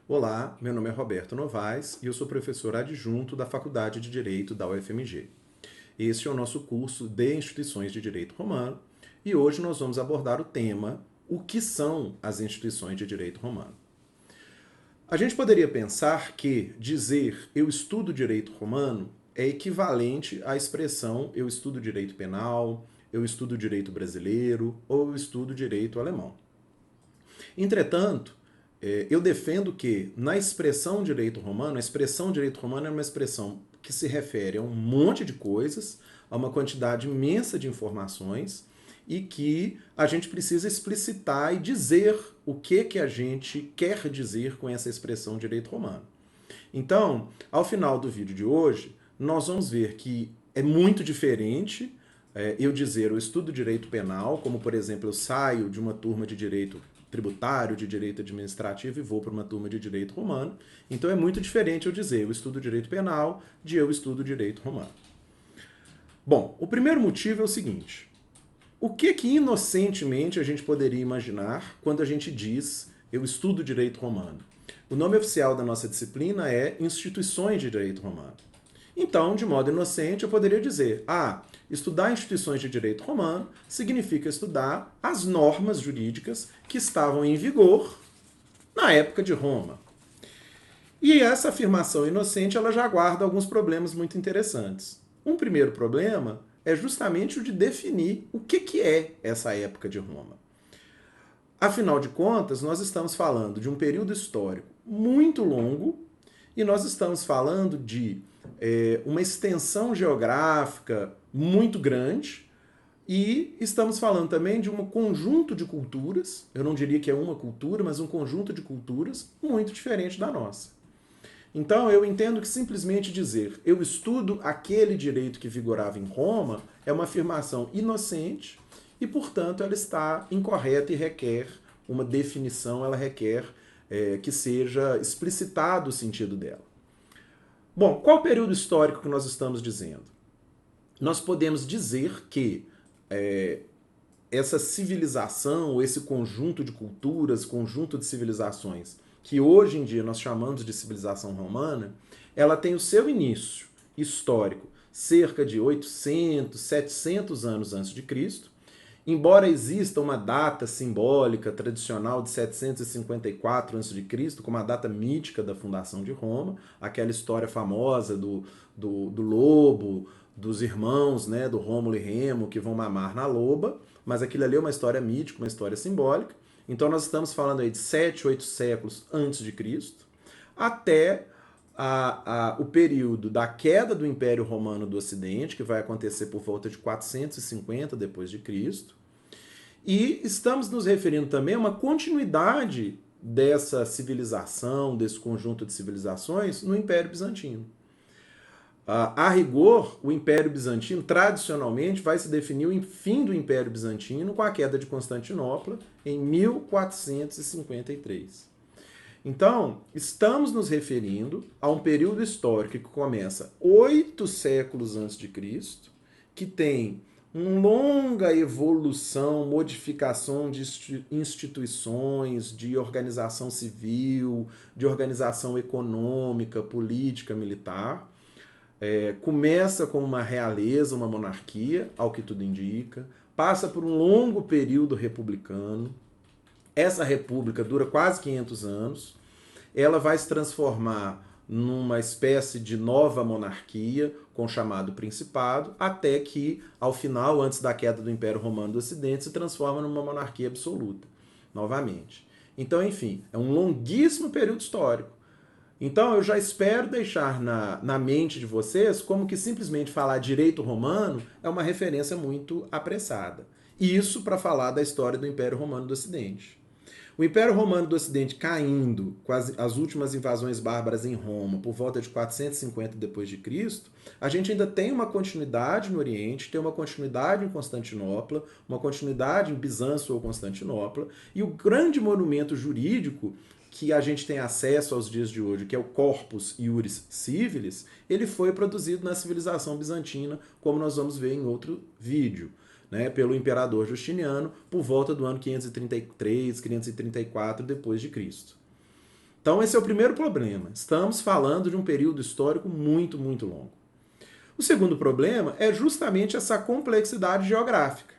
Olá, meu nome é Roberto Novaes e eu sou professor adjunto da Faculdade de Direito da UFMG. Este é o nosso curso de Instituições de Direito Romano e hoje nós vamos abordar o tema: o que são as instituições de direito romano? A gente poderia pensar que dizer eu estudo direito romano é equivalente à expressão eu estudo direito penal, eu estudo direito brasileiro ou eu estudo direito alemão. Entretanto, eu defendo que na expressão direito romano, a expressão direito romano é uma expressão que se refere a um monte de coisas, a uma quantidade imensa de informações e que a gente precisa explicitar e dizer o que a gente quer dizer com essa expressão direito romano. Então, ao final do vídeo de hoje, nós vamos ver que é muito diferente eu dizer eu estudo direito penal, como por exemplo eu saio de uma turma de direito tributário, de direito administrativo e vou para uma turma de direito romano. Então é muito diferente eu dizer eu estudo direito penal de eu estudo direito romano. Bom, o primeiro motivo é o seguinte: o que inocentemente a gente poderia imaginar quando a gente diz eu estudo direito romano? O nome oficial da nossa disciplina é Instituições de Direito Romano. Então, de modo inocente, eu poderia dizer: estudar instituições de direito romano significa estudar as normas jurídicas que estavam em vigor na época de Roma. E essa afirmação inocente ela já guarda alguns problemas muito interessantes. Um primeiro problema é justamente o de definir o que é essa época de Roma. Afinal de contas, nós estamos falando de um período histórico muito longo e nós estamos falando de uma extensão geográfica muito grande e estamos falando também de um conjunto de culturas, eu não diria que é uma cultura, mas um conjunto de culturas muito diferente da nossa. Então, eu entendo que simplesmente dizer eu estudo aquele direito que vigorava em Roma é uma afirmação inocente e, portanto, ela está incorreta e requer uma definição, ela requer que seja explicitado o sentido dela. Bom, qual o período histórico que nós estamos dizendo? Nós podemos dizer que essa civilização, ou esse conjunto de culturas, conjunto de civilizações, que hoje em dia nós chamamos de civilização romana, ela tem o seu início histórico cerca de 800, 700 anos antes de Cristo. Embora exista uma data simbólica tradicional de 754 a.C., como a data mítica da fundação de Roma, aquela história famosa do lobo, dos irmãos, né, do Rômulo e Remo, que vão mamar na loba, mas aquilo ali é uma história mítica, uma história simbólica. Então nós estamos falando aí de 7, 8 séculos antes de Cristo, até o período da queda do Império Romano do Ocidente, que vai acontecer por volta de 450 depois de Cristo. E estamos nos referindo também a uma continuidade dessa civilização, desse conjunto de civilizações no Império Bizantino. A rigor, o Império Bizantino, tradicionalmente, vai se definir o fim do Império Bizantino com a queda de Constantinopla em 1453. Então, estamos nos referindo a um período histórico que começa 8 séculos antes de Cristo, que tem uma longa evolução, modificação de instituições, de organização civil, de organização econômica, política, militar. Começa com uma realeza, uma monarquia, ao que tudo indica, passa por um longo período republicano. Essa república dura quase 500 anos. Ela vai se transformar numa espécie de nova monarquia, com o chamado Principado, até que, ao final, antes da queda do Império Romano do Ocidente, se transforma numa monarquia absoluta, novamente. Então, enfim, é um longuíssimo período histórico. Então, eu já espero deixar na mente de vocês como que simplesmente falar direito romano é uma referência muito apressada. Isso para falar da história do Império Romano do Ocidente. O Império Romano do Ocidente caindo com as últimas invasões bárbaras em Roma por volta de 450 depois de Cristo, a gente ainda tem uma continuidade no Oriente, tem uma continuidade em Constantinopla, uma continuidade em Bizâncio ou Constantinopla, e o grande monumento jurídico que a gente tem acesso aos dias de hoje, que é o Corpus Iuris Civilis, ele foi produzido na civilização bizantina, como nós vamos ver em outro vídeo, né, pelo imperador Justiniano, por volta do ano 533, 534 depois de Cristo. Então esse é o primeiro problema. Estamos falando de um período histórico muito, muito longo. O segundo problema é justamente essa complexidade geográfica.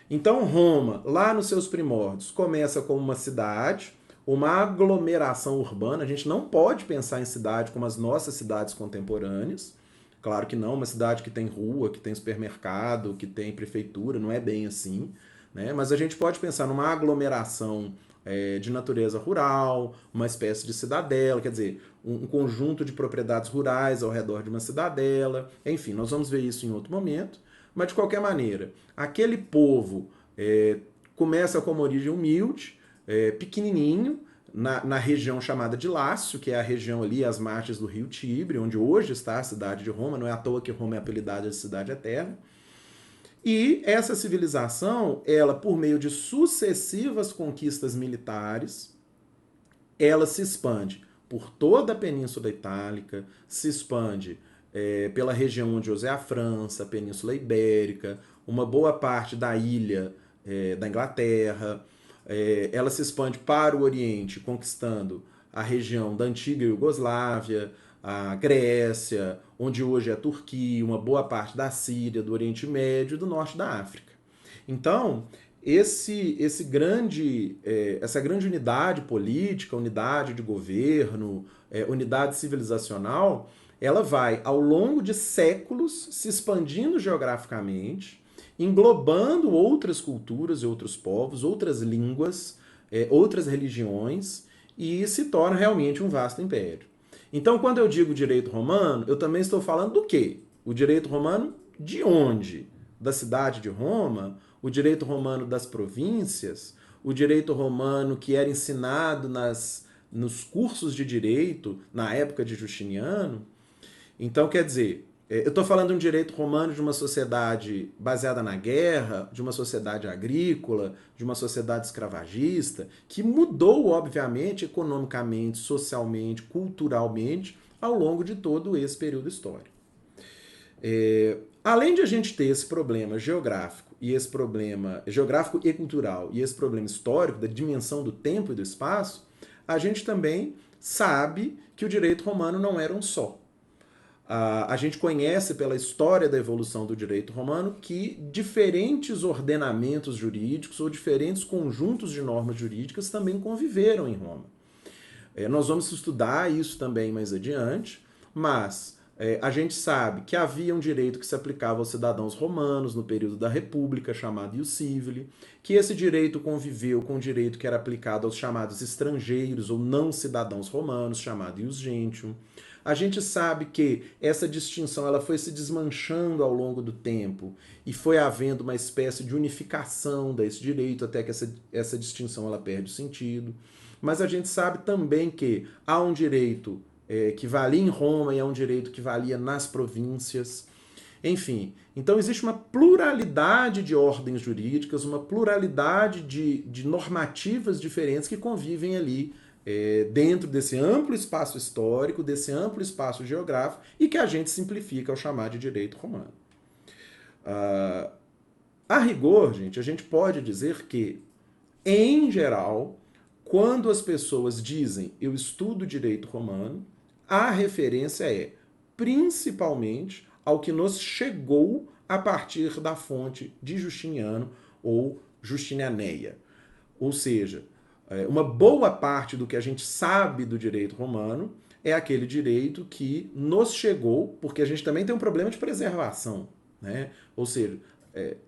Então Roma, lá nos seus primórdios, começa como uma cidade, uma aglomeração urbana. A gente não pode pensar em cidade como as nossas cidades contemporâneas. Claro que não, uma cidade que tem rua, que tem supermercado, que tem prefeitura, não é bem assim, né? Mas a gente pode pensar numa aglomeração de natureza rural, uma espécie de cidadela, quer dizer, um conjunto de propriedades rurais ao redor de uma cidadela. Enfim, nós vamos ver isso em outro momento. Mas, de qualquer maneira, aquele povo começa com uma origem humilde, pequenininho, na região chamada de Lácio, que é a região ali às margens do rio Tibre, onde hoje está a cidade de Roma. Não é à toa que Roma é apelidada de cidade eterna. E essa civilização, ela, por meio de sucessivas conquistas militares, ela se expande por toda a Península Itálica, se expande pela região onde hoje é a França, a Península Ibérica, uma boa parte da ilha da Inglaterra. Ela se expande para o Oriente, conquistando a região da antiga Iugoslávia, a Grécia, onde hoje é a Turquia, uma boa parte da Síria, do Oriente Médio e do norte da África. Então, essa grande unidade política, unidade de governo, unidade civilizacional, ela vai, ao longo de séculos, se expandindo geograficamente, englobando outras culturas e outros povos, outras línguas, outras religiões, e se torna realmente um vasto império. Então, quando eu digo direito romano, eu também estou falando do quê? O direito romano de onde? Da cidade de Roma? O direito romano das províncias? O direito romano que era ensinado nos cursos de direito na época de Justiniano? Então, quer dizer, eu estou falando de um direito romano de uma sociedade baseada na guerra, de uma sociedade agrícola, de uma sociedade escravagista, que mudou, obviamente, economicamente, socialmente, culturalmente, ao longo de todo esse período histórico. Além de a gente ter esse problema geográfico, e esse problema geográfico e cultural, e esse problema histórico da dimensão do tempo e do espaço, a gente também sabe que o direito romano não era um só. A gente conhece pela história da evolução do direito romano que diferentes ordenamentos jurídicos ou diferentes conjuntos de normas jurídicas também conviveram em Roma. Nós vamos estudar isso também mais adiante, mas a gente sabe que havia um direito que se aplicava aos cidadãos romanos no período da República, chamado ius civile, que esse direito conviveu com o direito que era aplicado aos chamados estrangeiros ou não cidadãos romanos, chamado ius gentium. A gente sabe que essa distinção ela foi se desmanchando ao longo do tempo e foi havendo uma espécie de unificação desse direito até que essa distinção ela perde o sentido. Mas a gente sabe também que há um direito que valia em Roma e há um direito que valia nas províncias. Enfim, então existe uma pluralidade de ordens jurídicas, uma pluralidade de normativas diferentes que convivem ali dentro desse amplo espaço histórico, desse amplo espaço geográfico, e que a gente simplifica ao chamar de direito romano. A rigor, gente, a gente pode dizer que, em geral, quando as pessoas dizem eu estudo direito romano, a referência é principalmente ao que nos chegou a partir da fonte de Justiniano ou Justinianeia. Ou seja, uma boa parte do que a gente sabe do direito romano é aquele direito que nos chegou, porque a gente também tem um problema de preservação, né? Ou seja,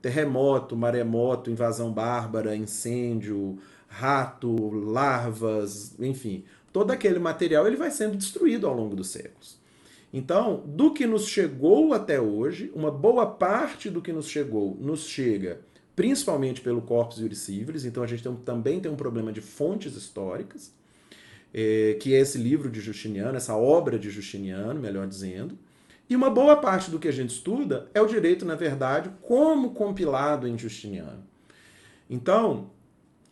terremoto, maremoto, invasão bárbara, incêndio, rato, larvas, enfim, todo aquele material ele vai sendo destruído ao longo dos séculos. Então, do que nos chegou até hoje, uma boa parte do que nos chegou nos chega principalmente pelo Corpus Iuris Civilis. Então a gente também tem um problema de fontes históricas, que é esse livro de Justiniano, essa obra de Justiniano, melhor dizendo. E uma boa parte do que a gente estuda é o direito, na verdade, como compilado em Justiniano. Então,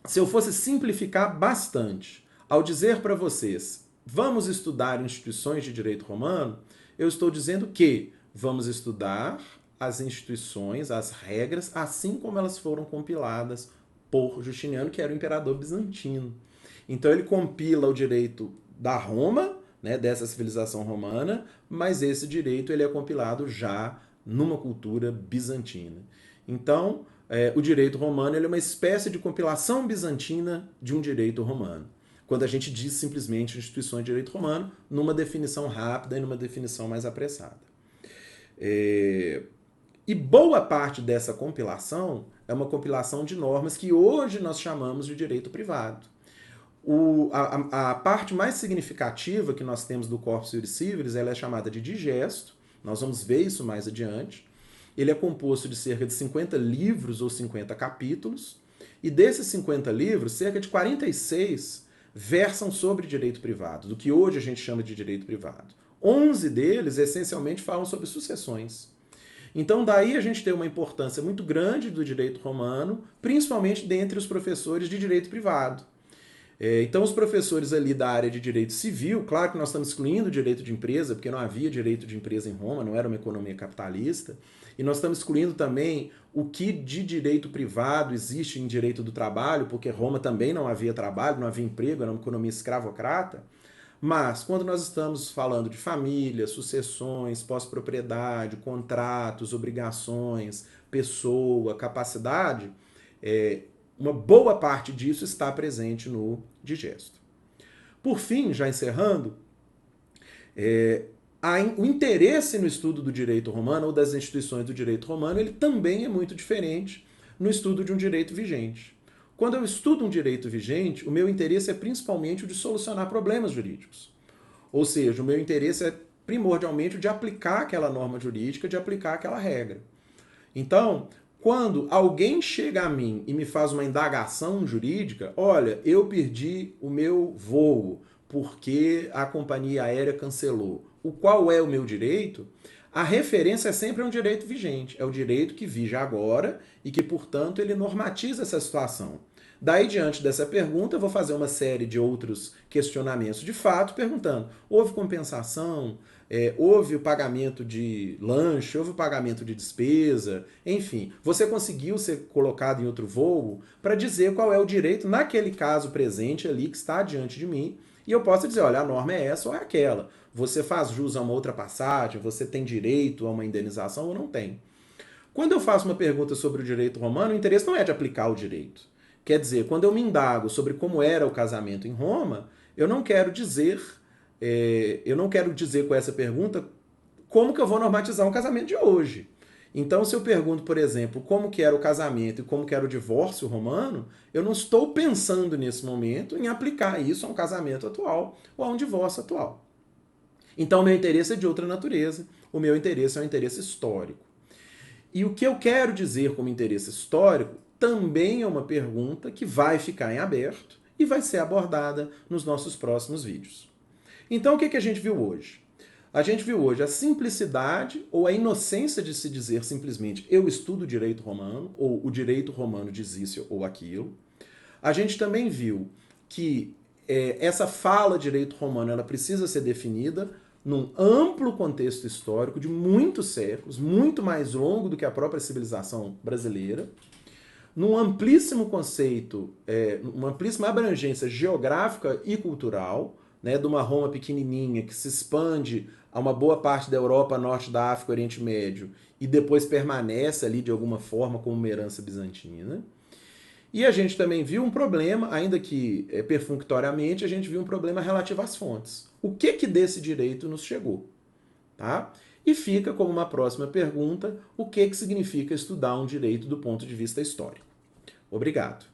se eu fosse simplificar bastante, ao dizer para vocês, vamos estudar instituições de direito romano, eu estou dizendo que vamos estudar as instituições, as regras, assim como elas foram compiladas por Justiniano, que era o imperador bizantino. Então ele compila o direito da Roma, né, dessa civilização romana, mas esse direito ele é compilado já numa cultura bizantina. Então, o direito romano ele é uma espécie de compilação bizantina de um direito romano. Quando a gente diz simplesmente instituições de direito romano, numa definição rápida e numa definição mais apressada. E boa parte dessa compilação é uma compilação de normas que hoje nós chamamos de direito privado. A parte mais significativa que nós temos do Corpus Juris Civilis ela é chamada de digesto, nós vamos ver isso mais adiante. Ele é composto de cerca de 50 livros ou 50 capítulos, e desses 50 livros, cerca de 46 versam sobre direito privado, do que hoje a gente chama de direito privado. 11 deles, essencialmente, falam sobre sucessões. Então, daí a gente tem uma importância muito grande do direito romano, principalmente dentre os professores de direito privado. Então, os professores ali da área de direito civil, claro que nós estamos excluindo o direito de empresa, porque não havia direito de empresa em Roma, não era uma economia capitalista, e nós estamos excluindo também o que de direito privado existe em direito do trabalho, porque Roma também não havia trabalho, não havia emprego, era uma economia escravocrata. Mas, quando nós estamos falando de família, sucessões, pós-propriedade, contratos, obrigações, pessoa, capacidade, uma boa parte disso está presente no digesto. Por fim, já encerrando, o interesse no estudo do direito romano ou das instituições do direito romano, ele também é muito diferente no estudo de um direito vigente. Quando eu estudo um direito vigente, o meu interesse é principalmente o de solucionar problemas jurídicos. Ou seja, o meu interesse é primordialmente o de aplicar aquela norma jurídica, de aplicar aquela regra. Então, quando alguém chega a mim e me faz uma indagação jurídica, olha, eu perdi o meu voo porque a companhia aérea cancelou. Qual é o meu direito? A referência é sempre a um direito vigente. É o direito que vige agora e que, portanto, ele normatiza essa situação. Daí, diante dessa pergunta, eu vou fazer uma série de outros questionamentos de fato, perguntando: houve compensação? Houve o pagamento de lanche? Houve o pagamento de despesa? Enfim, você conseguiu ser colocado em outro voo para dizer qual é o direito naquele caso presente ali que está diante de mim. E eu posso dizer, olha, a norma é essa ou é aquela. Você faz jus a uma outra passagem? Você tem direito a uma indenização ou não tem? Quando eu faço uma pergunta sobre o direito romano, o interesse não é de aplicar o direito. Quer dizer, quando eu me indago sobre como era o casamento em Roma, eu não quero dizer com essa pergunta como que eu vou normatizar um casamento de hoje. Então, se eu pergunto, por exemplo, como que era o casamento e como que era o divórcio romano, eu não estou pensando nesse momento em aplicar isso a um casamento atual ou a um divórcio atual. Então, o meu interesse é de outra natureza. O meu interesse é um interesse histórico. E o que eu quero dizer como interesse histórico também é uma pergunta que vai ficar em aberto e vai ser abordada nos nossos próximos vídeos. Então, o que a gente viu hoje? A gente viu hoje a simplicidade ou a inocência de se dizer simplesmente eu estudo direito romano, ou o direito romano diz isso ou aquilo. A gente também viu que essa fala direito romano ela precisa ser definida num amplo contexto histórico de muitos séculos, muito mais longo do que a própria civilização brasileira, num amplíssimo conceito, uma amplíssima abrangência geográfica e cultural, né, de uma Roma pequenininha que se expande a uma boa parte da Europa, Norte da África, Oriente Médio, e depois permanece ali de alguma forma como uma herança bizantina. E a gente também viu um problema, ainda que perfunctoriamente, a gente viu um problema relativo às fontes. O que desse direito nos chegou? Tá? E fica como uma próxima pergunta, o que significa estudar um direito do ponto de vista histórico? Obrigado.